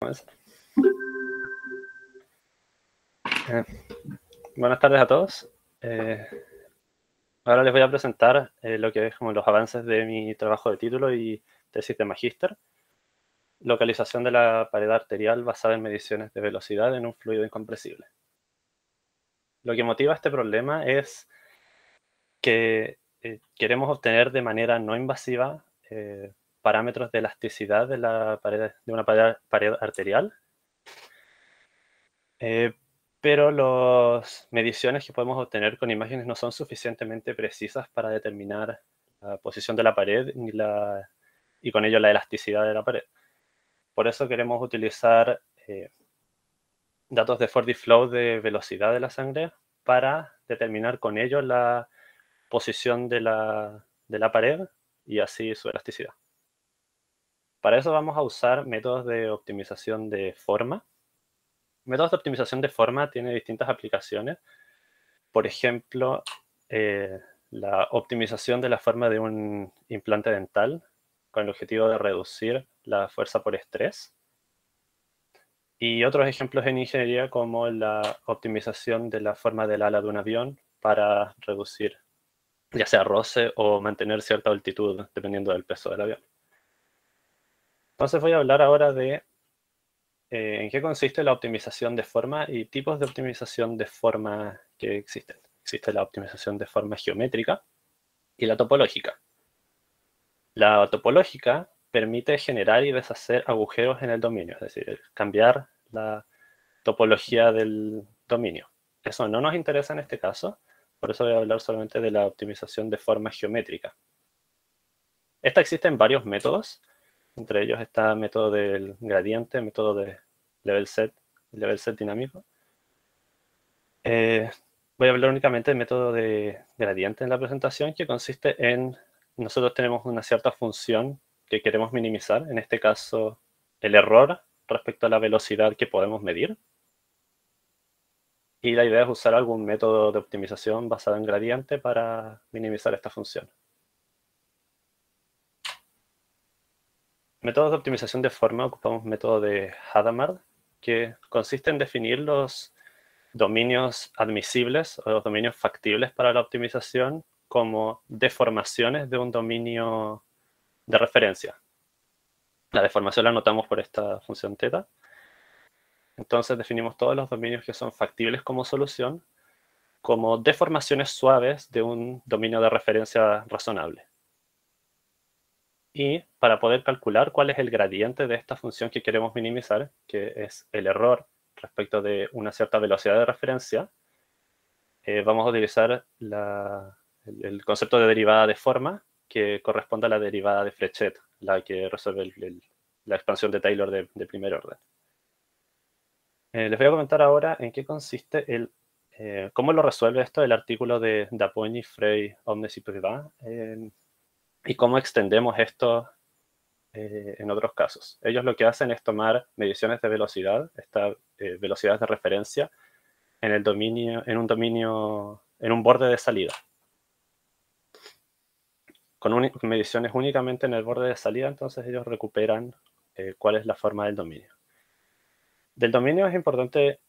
comenzar. Buenas tardes a todos. Ahora les voy a presentar lo que es como los avances de mi trabajo de título y tesis de magíster. Localización de la pared arterial basada en mediciones de velocidad en un fluido incompresible. Lo que motiva este problema es que queremos obtener de manera no invasiva parámetros de elasticidad de una pared arterial, pero las mediciones que podemos obtener con imágenes no son suficientemente precisas para determinar la posición de la pared y con ello la elasticidad de la pared. Por eso queremos utilizar datos de Fordy Flow de velocidad de la sangre para determinar con ello la posición de la pared y así su elasticidad. Para eso vamos a usar métodos de optimización de forma. Métodos de optimización de forma tienen distintas aplicaciones. Por ejemplo, la optimización de la forma de un implante dental con el objetivo de reducir la fuerza por estrés. Y otros ejemplos en ingeniería como la optimización de la forma del ala de un avión para reducir ya sea roce o mantener cierta altitud dependiendo del peso del avión. Entonces voy a hablar ahora de en qué consiste la optimización de forma y tipos de optimización de forma que existen. Existe la optimización de forma geométrica y la topológica. La topológica permite generar y deshacer agujeros en el dominio, es decir, cambiar la topología del dominio. Eso no nos interesa en este caso, por eso voy a hablar solamente de la optimización de forma geométrica. Esta existe en varios métodos, entre ellos está el método del gradiente, el método de level set dinámico. Voy a hablar únicamente del método de gradiente en la presentación, que consiste en, nosotros tenemos una cierta función que queremos minimizar, en este caso el error respecto a la velocidad que podemos medir. Y la idea es usar algún método de optimización basado en gradiente para minimizar esta función. Métodos de optimización de forma, ocupamos método de Hadamard, que consiste en definir los dominios admisibles o los dominios factibles para la optimización como deformaciones de un dominio de referencia. La deformación la anotamos por esta función θ. Entonces definimos todos los dominios que son factibles como solución como deformaciones suaves de un dominio de referencia razonable. Y para poder calcular cuál es el gradiente de esta función que queremos minimizar, que es el error respecto de una cierta velocidad de referencia, vamos a utilizar el concepto de derivada de forma que corresponde a la derivada de Frechet, la que resuelve la expansión de Taylor de primer orden. Les voy a comentar ahora en qué consiste cómo lo resuelve esto el artículo de Dapogny, Frey, Omnes y Privat, y cómo extendemos esto en otros casos. Ellos lo que hacen es tomar mediciones de velocidad, estas velocidades de referencia, en un borde de salida. Con mediciones únicamente en el borde de salida, entonces ellos recuperan cuál es la forma del dominio. Del dominio es importante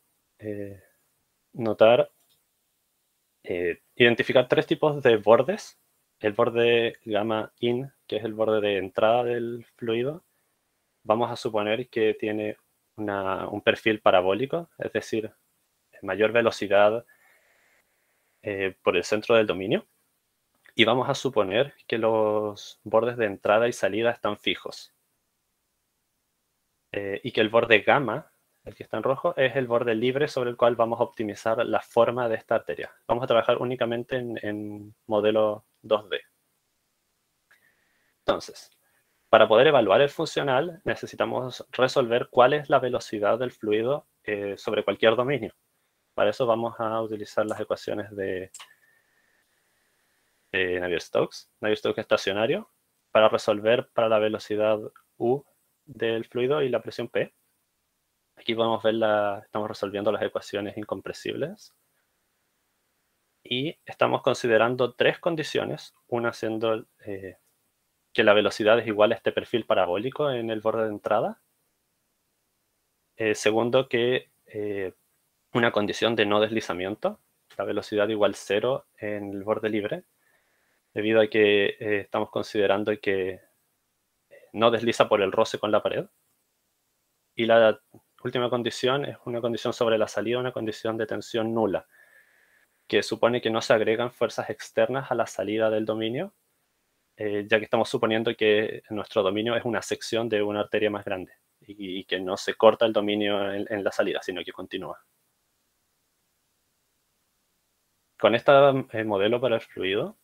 identificar tres tipos de bordes. El borde gamma in, que es el borde de entrada del fluido, vamos a suponer que tiene un perfil parabólico, es decir, mayor velocidad por el centro del dominio. Y vamos a suponer que los bordes de entrada y salida están fijos. Y que el borde gamma, el que está en rojo, es el borde libre sobre el cual vamos a optimizar la forma de esta arteria. Vamos a trabajar únicamente en modelo 2D. Entonces, para poder evaluar el funcional, necesitamos resolver cuál es la velocidad del fluido sobre cualquier dominio. Para eso vamos a utilizar las ecuaciones de Navier-Stokes estacionario, para resolver para la velocidad U del fluido y la presión P. Aquí podemos ver estamos resolviendo las ecuaciones incompresibles. Y estamos considerando tres condiciones, una siendo que la velocidad es igual a este perfil parabólico en el borde de entrada, Segundo, que una condición de no deslizamiento, la velocidad igual 0 en el borde libre, debido a que estamos considerando que no desliza por el roce con la pared. Y la última condición es una condición sobre la salida, una condición de tensión nula, que supone que no se agregan fuerzas externas a la salida del dominio, ya que estamos suponiendo que nuestro dominio es una sección de una arteria más grande y que no se corta el dominio en la salida, sino que continúa. Con este modelo para el fluido,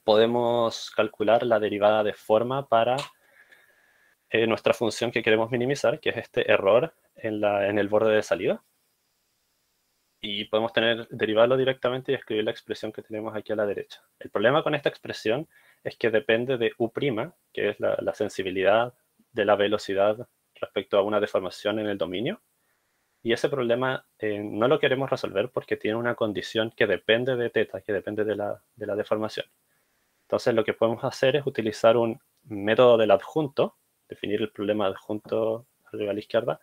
podemos calcular la derivada de forma para nuestra función que queremos minimizar, que es este error en el borde de salida. Y podemos derivarlo directamente y escribir la expresión que tenemos aquí a la derecha. El problema con esta expresión es que depende de U', que es la sensibilidad de la velocidad respecto a una deformación en el dominio. Y ese problema no lo queremos resolver porque tiene una condición que depende de θ, que depende de la deformación. Entonces lo que podemos hacer es utilizar un método del adjunto, definir el problema adjunto arriba a la izquierda,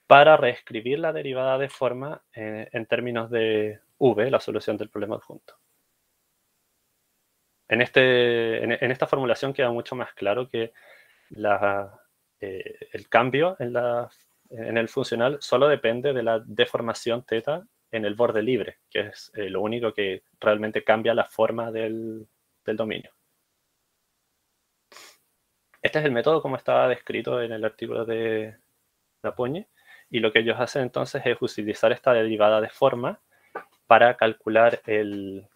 para reescribir la derivada de forma en términos de V, la solución del problema adjunto. En esta formulación queda mucho más claro que el cambio en el funcional solo depende de la deformación θ en el borde libre, que es lo único que realmente cambia la forma del dominio. Este es el método como estaba descrito en el artículo de Dapogne, y lo que ellos hacen entonces es utilizar esta derivada de forma para calcular el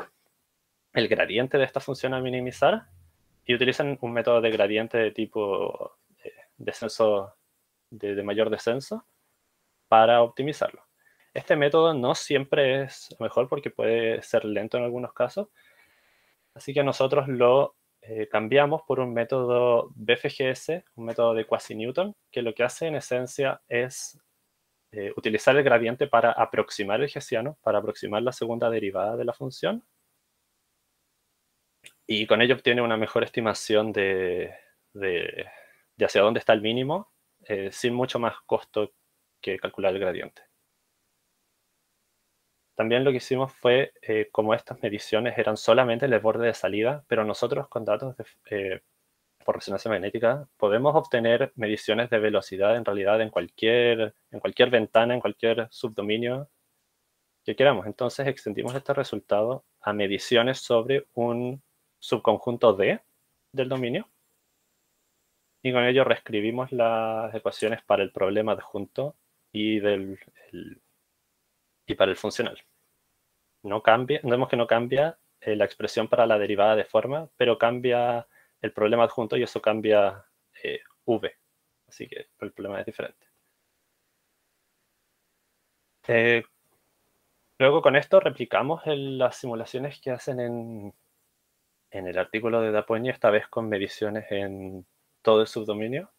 gradiente de esta función a minimizar, y utilizan un método de gradiente de tipo descenso de mayor descenso para optimizarlo. Este método no siempre es mejor porque puede ser lento en algunos casos, así que nosotros lo cambiamos por un método BFGS, un método de quasi-Newton, que lo que hace en esencia es utilizar el gradiente para aproximar el hessiano, para aproximar la segunda derivada de la función, y con ello obtiene una mejor estimación de hacia dónde está el mínimo, sin mucho más costo que calcular el gradiente. También lo que hicimos fue, como estas mediciones eran solamente en el borde de salida, pero nosotros con datos por resonancia magnética podemos obtener mediciones de velocidad en realidad en cualquier ventana, en cualquier subdominio que queramos. Entonces extendimos este resultado a mediciones sobre un subconjunto D del dominio, y con ello reescribimos las ecuaciones para el problema adjunto y para el funcional. Vemos que no cambia la expresión para la derivada de forma, pero cambia el problema adjunto y eso cambia V. Así que el problema es diferente. Luego con esto replicamos las simulaciones que hacen en el artículo de Dapogne, esta vez con mediciones en todo el subdominio,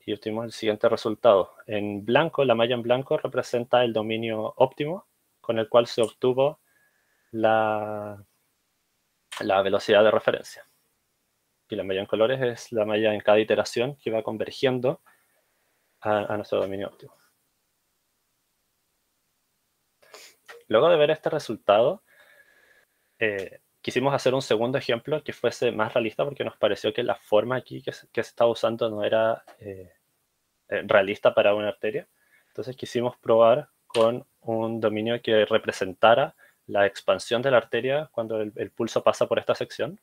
y obtuvimos el siguiente resultado. En blanco, la malla en blanco representa el dominio óptimo con el cual se obtuvo la velocidad de referencia. Y la malla en colores es la malla en cada iteración que va convergiendo a nuestro dominio óptimo. Luego de ver este resultado, quisimos hacer un segundo ejemplo que fuese más realista porque nos pareció que la forma aquí que se estaba usando no era realista para una arteria. Entonces quisimos probar con un dominio que representara la expansión de la arteria cuando el pulso pasa por esta sección.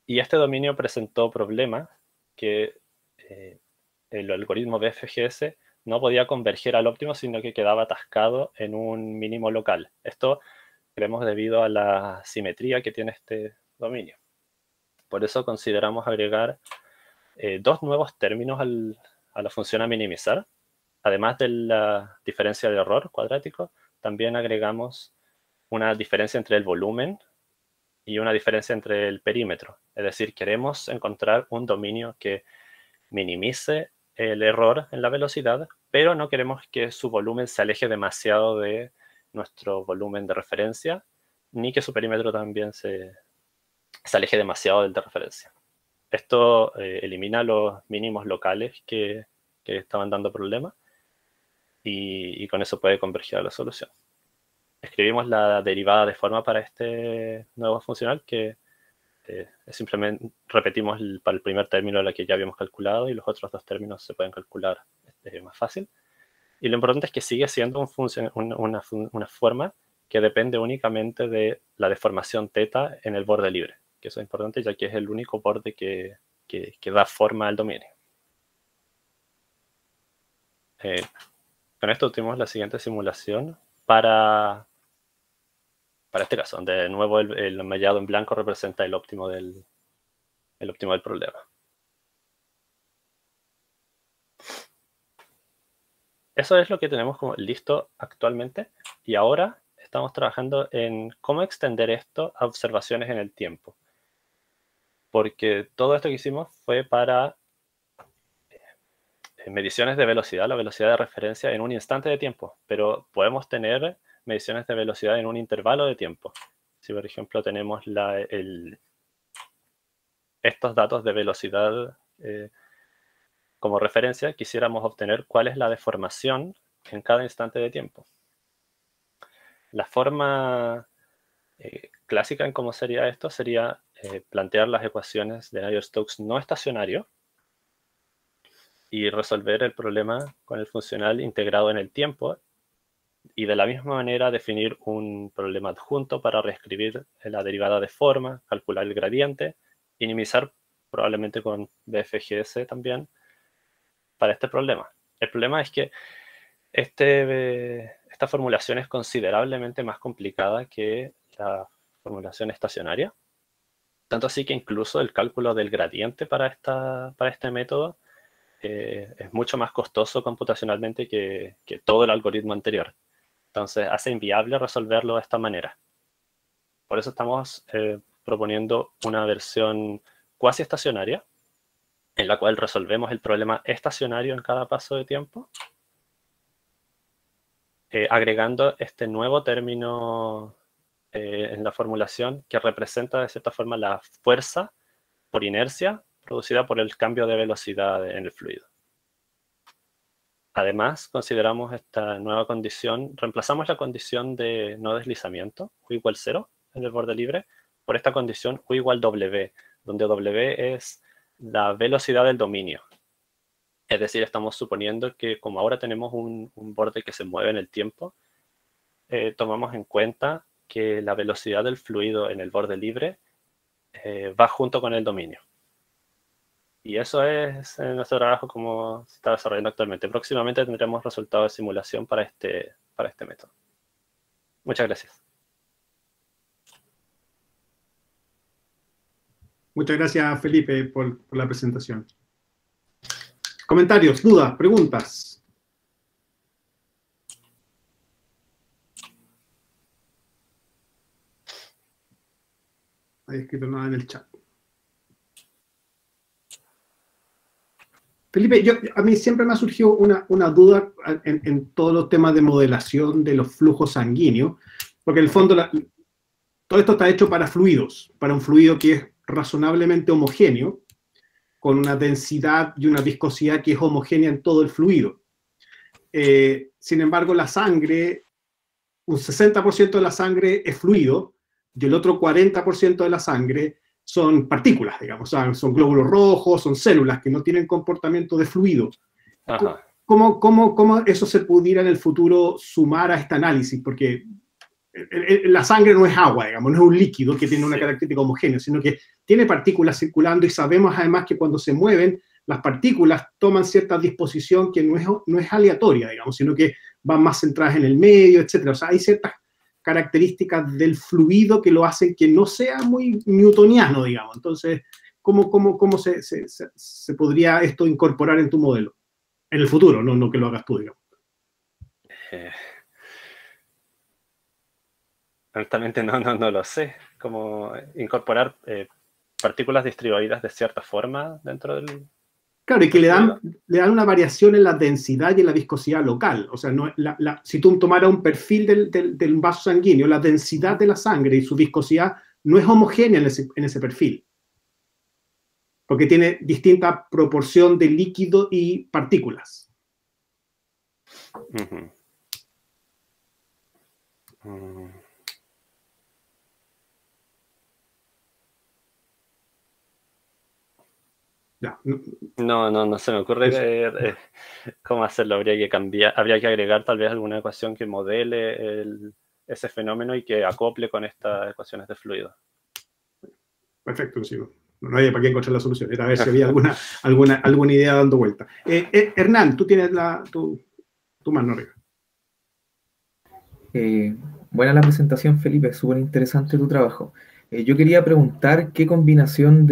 Y este dominio presentó problemas que el algoritmo BFGS no podía converger al óptimo, sino que quedaba atascado en un mínimo local. Esto creemos debido a la simetría que tiene este dominio. Por eso consideramos agregar dos nuevos términos a la función a minimizar. Además de la diferencia de error cuadrático, también agregamos una diferencia entre el volumen y una diferencia entre el perímetro. Es decir, queremos encontrar un dominio que minimice el error en la velocidad, pero no queremos que su volumen se aleje demasiado de nuestro volumen de referencia, ni que su perímetro también se aleje demasiado del de referencia. Esto elimina los mínimos locales que que estaban dando problemas, y con eso puede converger a la solución. Escribimos la derivada de forma para este nuevo funcional, que simplemente repetimos para el primer término la que ya habíamos calculado, y los otros dos términos se pueden calcular más fácil. Y lo importante es que sigue siendo una forma que depende únicamente de la deformación θ en el borde libre, que eso es importante ya que es el único borde que da forma al dominio. Con esto tuvimos la siguiente simulación para este caso, donde de nuevo el mallado en blanco representa el óptimo del problema. Eso es lo que tenemos como listo actualmente, y ahora estamos trabajando en cómo extender esto a observaciones en el tiempo. Porque todo esto que hicimos fue para mediciones de velocidad, la velocidad de referencia en un instante de tiempo, pero podemos tener mediciones de velocidad en un intervalo de tiempo. Si, por ejemplo, tenemos estos datos de velocidad como referencia, quisiéramos obtener cuál es la deformación en cada instante de tiempo. La forma clásica en cómo sería esto sería plantear las ecuaciones de Navier-Stokes no estacionario y resolver el problema con el funcional integrado en el tiempo, y de la misma manera definir un problema adjunto para reescribir la derivada de forma, calcular el gradiente, y minimizar probablemente con BFGS también para este problema. El problema es que esta formulación es considerablemente más complicada que la formulación estacionaria, tanto así que incluso el cálculo del gradiente para este método es mucho más costoso computacionalmente que todo el algoritmo anterior. Entonces hace inviable resolverlo de esta manera. Por eso estamos proponiendo una versión cuasi estacionaria, en la cual resolvemos el problema estacionario en cada paso de tiempo, agregando este nuevo término en la formulación que representa de cierta forma la fuerza por inercia producida por el cambio de velocidad en el fluido. Además, consideramos esta nueva condición, reemplazamos la condición de no deslizamiento, U igual 0, en el borde libre, por esta condición U igual W, donde W es la velocidad del dominio. Es decir, estamos suponiendo que como ahora tenemos un borde que se mueve en el tiempo, tomamos en cuenta que la velocidad del fluido en el borde libre va junto con el dominio. Y eso es nuestro trabajo como se está desarrollando actualmente. Próximamente tendremos resultados de simulación para este método. Muchas gracias. Muchas gracias, Felipe, por la presentación. Comentarios, dudas, preguntas. No hay escrito nada en el chat. Felipe, a mí siempre me ha surgido una duda en todos los temas de modelación de los flujos sanguíneos, porque en el fondo todo esto está hecho para fluidos, para un fluido que es razonablemente homogéneo, con una densidad y una viscosidad que es homogénea en todo el fluido. Sin embargo, la sangre, un 60% de la sangre es fluido, y el otro 40% de la sangre son partículas, digamos, son glóbulos rojos, son células que no tienen comportamiento de fluido. Ajá. ¿Cómo eso se pudiera en el futuro sumar a este análisis? Porque la sangre no es agua, digamos, no es un líquido que tiene una característica homogénea, sino que tiene partículas circulando, y sabemos además que cuando se mueven, las partículas toman cierta disposición que no es aleatoria, digamos, sino que van más centradas en el medio, etc. O sea, hay ciertas características del fluido que lo hacen que no sea muy newtoniano, digamos. Entonces, ¿cómo se podría esto incorporar en tu modelo? En el futuro, no que lo hagas tú, digamos. Honestamente no lo sé. ¿Cómo incorporar partículas distribuidas de cierta forma dentro del... Claro, y que le dan una variación en la densidad y en la viscosidad local. O sea, si tú tomaras un perfil del vaso sanguíneo, la densidad de la sangre y su viscosidad no es homogénea en ese perfil. porque tiene distinta proporción de líquido y partículas. Ujú. Mm. Ya, No se me ocurre cómo hacerlo. Habría que cambiar, habría que agregar tal vez alguna ecuación que modele ese fenómeno y que acople con estas ecuaciones de fluido. perfecto, sí, no había para qué encontrar la solución, era a ver si había alguna idea dando vuelta. Hernán, tú tienes tu mano arriba. Buena la presentación, Felipe, súper interesante tu trabajo. Yo quería preguntar qué combinación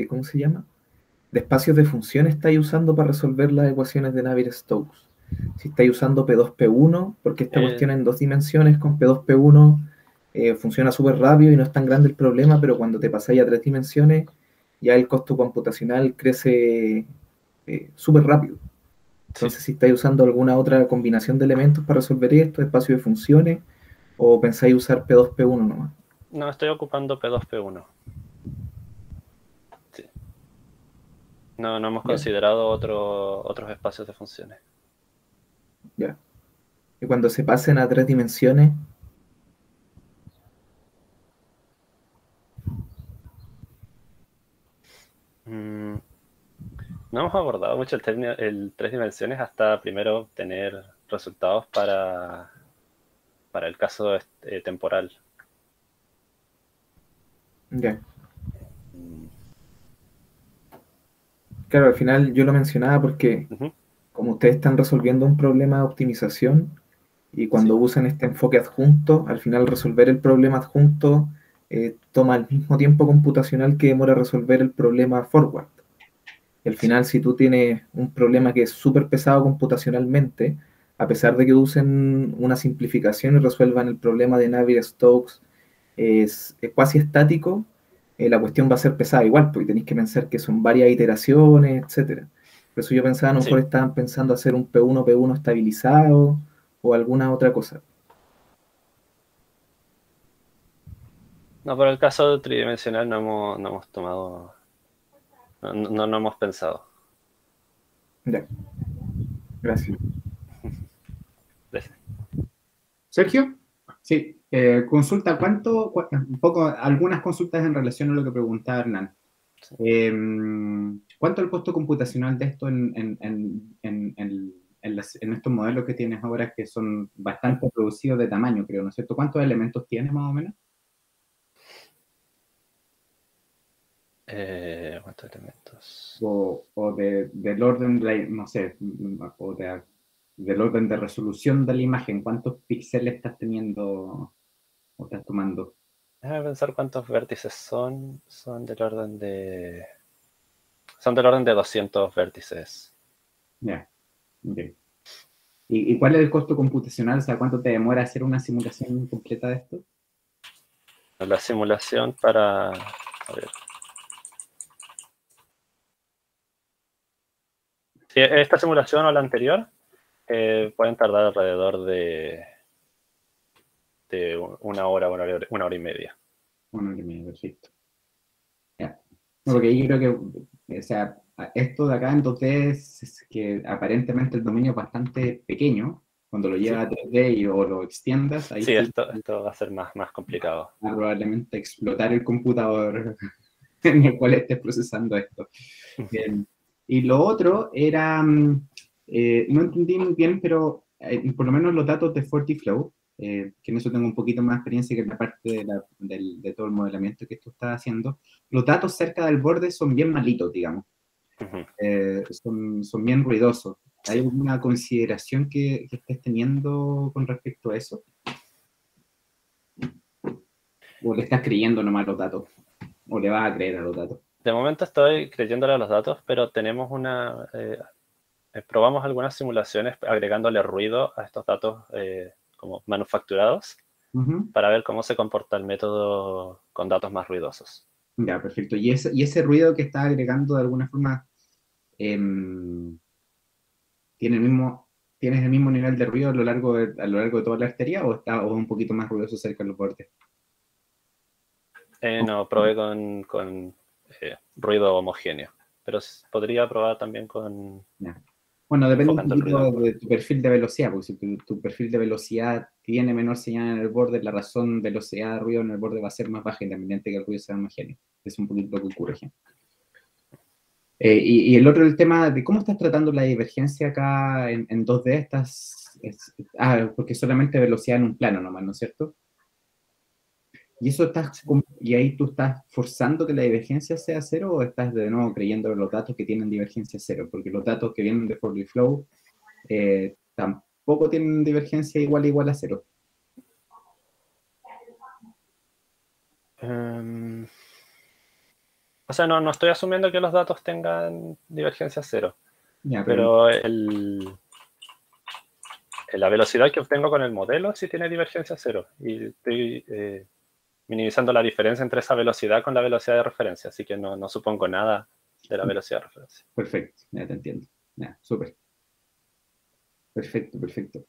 ¿cómo se llama? De espacios de función estáis usando para resolver las ecuaciones de Navier-Stokes. Si estáis usando P2P1, porque esta cuestión en 2 dimensiones con P2P1 funciona súper rápido y no es tan grande el problema, pero cuando te pasáis a 3 dimensiones, ya el costo computacional crece súper rápido. Entonces, Sí. si estáis usando alguna otra combinación de elementos para resolver esto, espacio de funciones, o pensáis usar P2P1 nomás. No, estoy ocupando P2P1. Sí. No hemos Ya, considerado otros espacios de funciones. ya. Y cuando se pasen a 3 dimensiones, Mm, no hemos abordado mucho el tres dimensiones hasta primero obtener resultados para el caso temporal. ya. Mm. Claro, al final yo lo mencionaba porque Ujú. como ustedes están resolviendo un problema de optimización y cuando Sí, usan este enfoque adjunto, al final resolver el problema adjunto toma el mismo tiempo computacional que demora resolver el problema forward. Y al sí, final, si tú tienes un problema que es súper pesado computacionalmente, a pesar de que usen una simplificación y resuelvan el problema de Navier-Stokes es cuasi estático, la cuestión va a ser pesada igual, porque tenéis que pensar que son varias iteraciones, etcétera. Por eso yo pensaba, a lo mejor sí. estaban pensando hacer un P1 estabilizado o alguna otra cosa. No, por el caso tridimensional no hemos tomado, no hemos pensado. Ya, gracias. Gracias. Sergio, Sí, consulta, un poco, algunas consultas en relación a lo que preguntaba Hernán. Sí. ¿Cuánto es el costo computacional de esto en estos modelos que tienes ahora que son bastante reducidos de tamaño, creo, ¿no es cierto? ¿Cuántos elementos tienes más o menos? ¿Cuántos elementos? Del orden, no sé, del orden de resolución de la imagen, ¿cuántos píxeles estás teniendo o estás tomando? Déjame pensar cuántos vértices son. Son del orden de 200 vértices. Ya, ok. ¿Y cuál es el costo computacional? O sea, ¿cuánto te demora hacer una simulación completa de esto? La simulación para... A ver. Si esta simulación o la anterior pueden tardar alrededor de una hora y media. Bueno, que me perfecto. Ya. No, porque yo creo que, o sea, esto de acá en 2D es que aparentemente el dominio es bastante pequeño. Cuando lo Sí, llevas a 3D o lo extiendas, ahí sí, sí esto va a ser más complicado. va a probablemente explotar el computador en el cual estés procesando esto. Bien. Y lo otro era, no entendí muy bien, pero por lo menos los datos de FortiFlow, que en eso tengo un poquito más experiencia que en la parte de todo el modelamiento que tú estás haciendo, los datos cerca del borde son bien malitos, digamos. Ujú. Son bien ruidosos. ¿Hay alguna consideración que estés teniendo con respecto a eso? ¿O le estás creyendo nomás los datos? ¿O le vas a creer a los datos? De momento estoy creyéndole a los datos, pero tenemos probamos algunas simulaciones agregándole ruido a estos datos como manufacturados Ujú. para ver cómo se comporta el método con datos más ruidosos. Ya, perfecto. ¿Y ese ruido que estás agregando de alguna forma em, tiene tienes el mismo nivel de ruido a lo largo de toda la arteria o es un poquito más ruidoso cerca de los bordes? No, probé con ruido homogéneo. Pero podría probar también con... Bueno, depende un poquito de tu perfil de velocidad, porque si tu perfil de velocidad tiene menor señal en el borde, la razón velocidad de ruido en el borde va a ser más baja, independiente que el ruido sea homogéneo. Es un poquito lo que ocurre, ejemplo. Y el otro, el tema de cómo estás tratando la divergencia acá en 2D, porque solamente velocidad en un plano nomás, ¿no es cierto? ¿Y ahí tú estás forzando que la divergencia sea cero o estás de nuevo creyendo en los datos que tienen divergencia cero? Porque los datos que vienen de FordyFlow tampoco tienen divergencia igual a cero. O sea, no estoy asumiendo que los datos tengan divergencia cero. Ya, pero la velocidad que obtengo con el modelo sí tiene divergencia cero. Y estoy minimizando la diferencia entre esa velocidad con la velocidad de referencia. Así que no supongo nada de la velocidad de referencia. Perfecto, ya te entiendo. Ya, súper. Perfecto.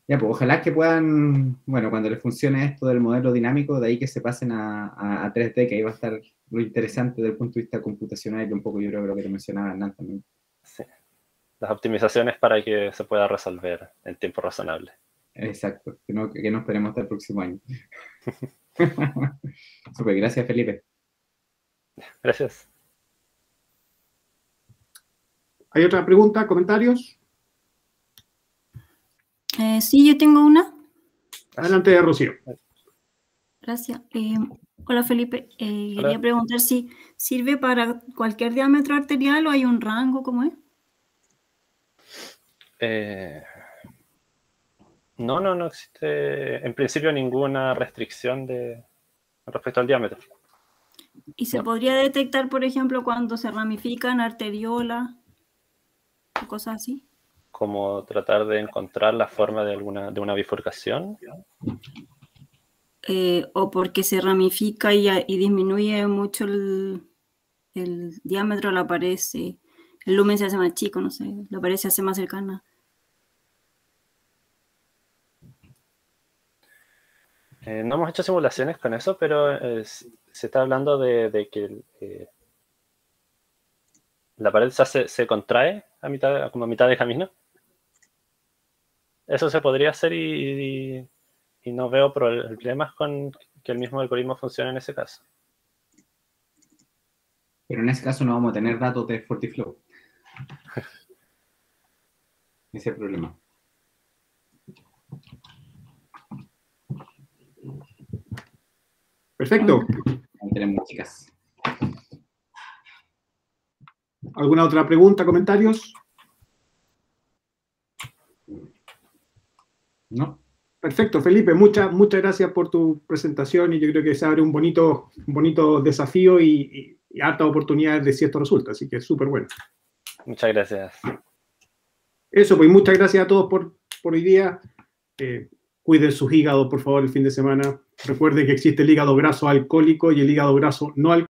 Ya, pues ojalá que puedan, bueno, cuando les funcione esto del modelo dinámico, de ahí que se pasen a 3D, que ahí va a estar lo interesante desde el punto de vista computacional, y un poco yo creo que lo que te mencionaba Hernán también. Sí. Las optimizaciones para que se pueda resolver en tiempo razonable. Exacto, que no esperemos hasta el próximo año. Súper, gracias Felipe. Gracias. ¿Hay otra pregunta, comentarios? Sí, yo tengo una. Adelante, Rocío. Gracias. Hola Felipe, Hola. quería preguntar si sirve para cualquier diámetro arterial o hay un rango, ¿cómo es? No existe en principio ninguna restricción respecto al diámetro. ¿Y se podría detectar, por ejemplo, cuando se ramifican arteriolas o cosas así? Como tratar de encontrar la forma de una bifurcación. O porque se ramifica y disminuye mucho el diámetro de la pared, el lumen se hace más chico, no sé, la pared se hace más cercana. No hemos hecho simulaciones con eso, pero se está hablando de que la pared se contrae como a mitad de camino. Eso se podría hacer y no veo problemas con que el mismo algoritmo funcione en ese caso. Pero en ese caso no vamos a tener datos de FordyFlow. Ese es el problema. Perfecto. Ahí tenemos, chicas. ¿Alguna otra pregunta, comentarios? ¿No? Perfecto, Felipe. Muchas gracias por tu presentación y yo creo que se abre un bonito desafío y harta oportunidades de si esto resulta, así que es súper bueno. Muchas gracias. Eso, pues muchas gracias a todos por hoy día. Cuiden sus hígados, por favor, el fin de semana. Recuerden que existe el hígado graso alcohólico y el hígado graso no alcohólico.